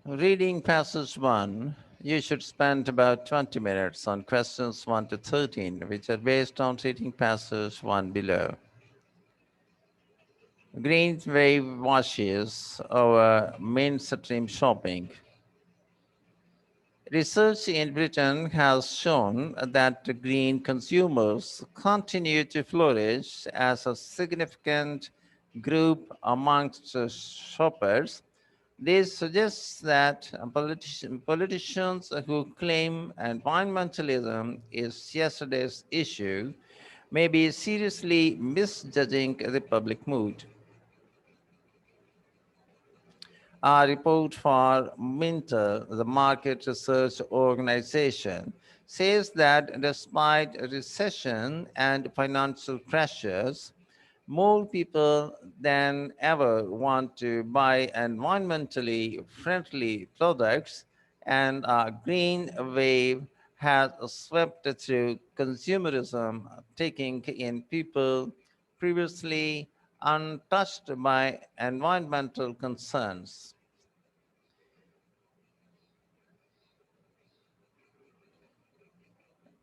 Reading passage 1, you should spend about 20 minutes on questions 1 to 13, which are based on reading passage 1 below. Green wave washes over mainstream shopping. Research in Britain has shown that green consumers continue to flourish as a significant group amongst shoppers. This suggests that politicians who claim environmentalism is yesterday's issue may be seriously misjudging the public mood. A report for Minter, the market research organization, says that despite recession and financial pressures, more people than ever want to buy environmentally friendly products, and a green wave has swept through consumerism, taking in people previously untouched by environmental concerns.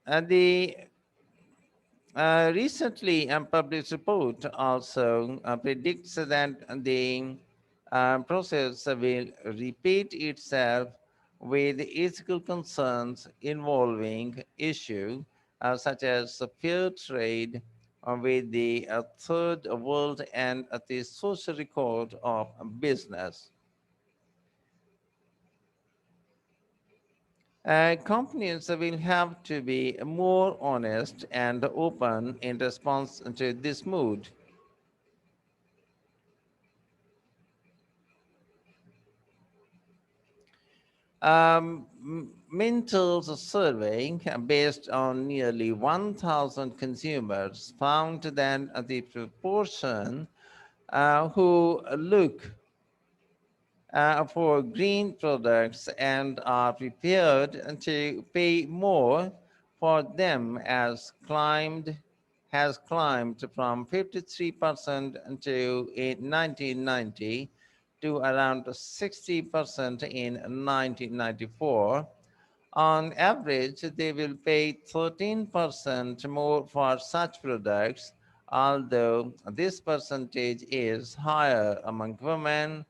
The recently published report also predicts that the process will repeat itself with ethical concerns involving issues such as fair trade with the third world and the social record of business. Companies will have to be more honest and open in response to this mood. Mintel's survey, based on nearly 1,000 consumers, found that the proportion who look for green products and are prepared to pay more for them has climbed from 53% to in 1990 to around 60% in 1994. On average, they will pay 13% more for such products, although this percentage is higher among women,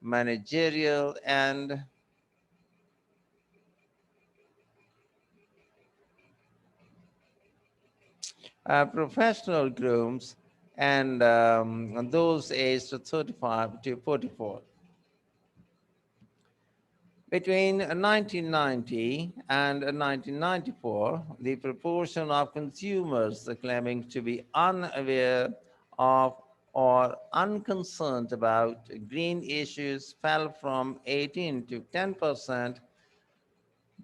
managerial, and professional groups, and those aged 35 to 44. Between 1990 and 1994, the proportion of consumers claiming to be unaware of or unconcerned about green issues fell from 18 to 10%,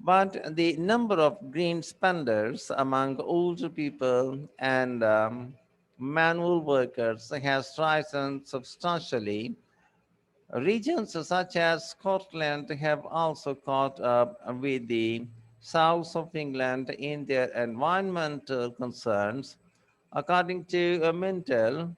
but the number of green spenders among older people and manual workers has risen substantially. Regions such as Scotland have also caught up with the south of England in their environmental concerns. According to Mintel,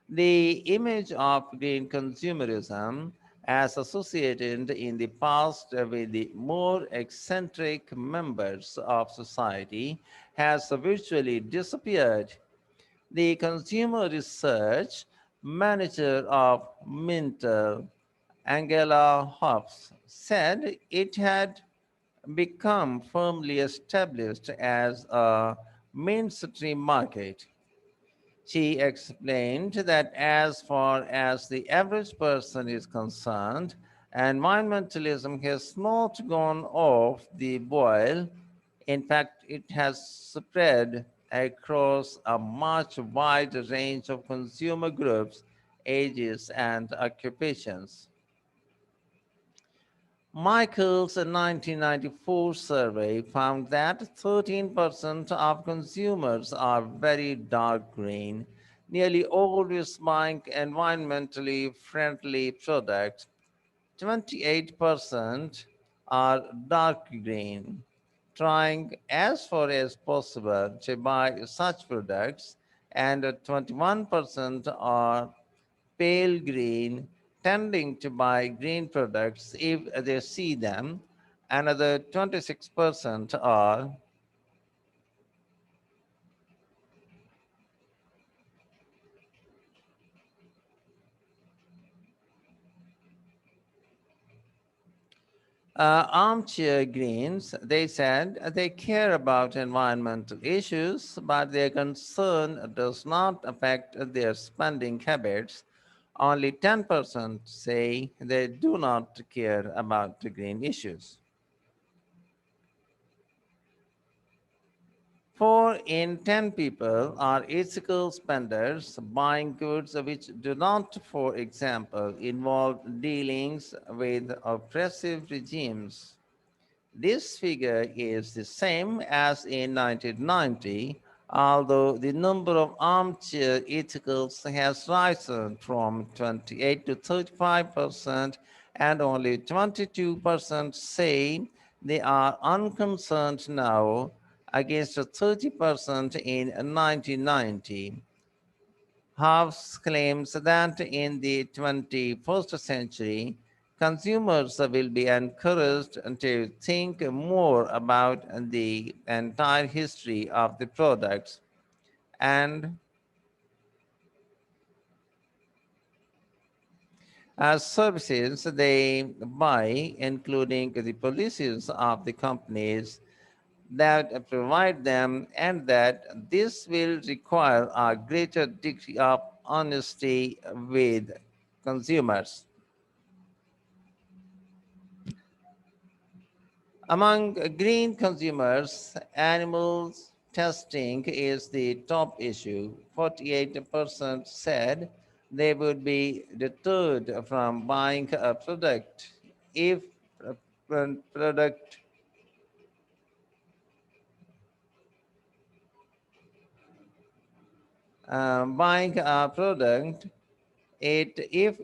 the image of green consumerism as associated in the past with the more eccentric members of society has virtually disappeared. The consumer research manager of Mintel, Angela Hobbs, said it had become firmly established as a mainstream market. She explained that as far as the average person is concerned, environmentalism has not gone off the boil. In fact, it has spread across a much wider range of consumer groups, ages, and occupations. Michael's 1994 survey found that 13% of consumers are very dark green, nearly always buying environmentally friendly products. 28% are dark green, trying as far as possible to buy such products, and 21% are pale green, tending to buy green products if they see them. Another 26% are armchair greens. They said they care about environmental issues, but their concern does not affect their spending habits. Only 10% say they do not care about the green issues. 4 in 10 people are ethical spenders, buying goods which do not, for example, involve dealings with oppressive regimes. This figure is the same as in 1990, although the number of armchair ethicals has risen from 28 to 35%, and only 22% say they are unconcerned now, against 30% in 1990. House claims that in the 21st century, consumers will be encouraged to think more about the entire history of the products and as services they buy, including the policies of the companies that provide them, and that this will require a greater degree of honesty with consumers. Among green consumers, animals testing is the top issue. 48% said they would be deterred from buying a product if a product buying a product it if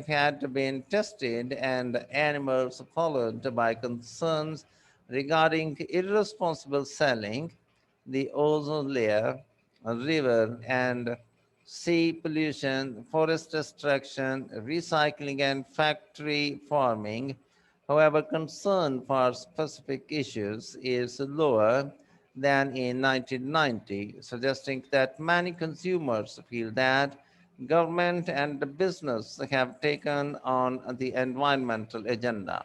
had been tested and animals followed by concerns regarding irresponsible selling, the ozone layer, river and sea pollution, forest destruction, recycling and factory farming. However, concern for specific issues is lower than in 1990, suggesting that many consumers feel that government and the business have taken on the environmental agenda.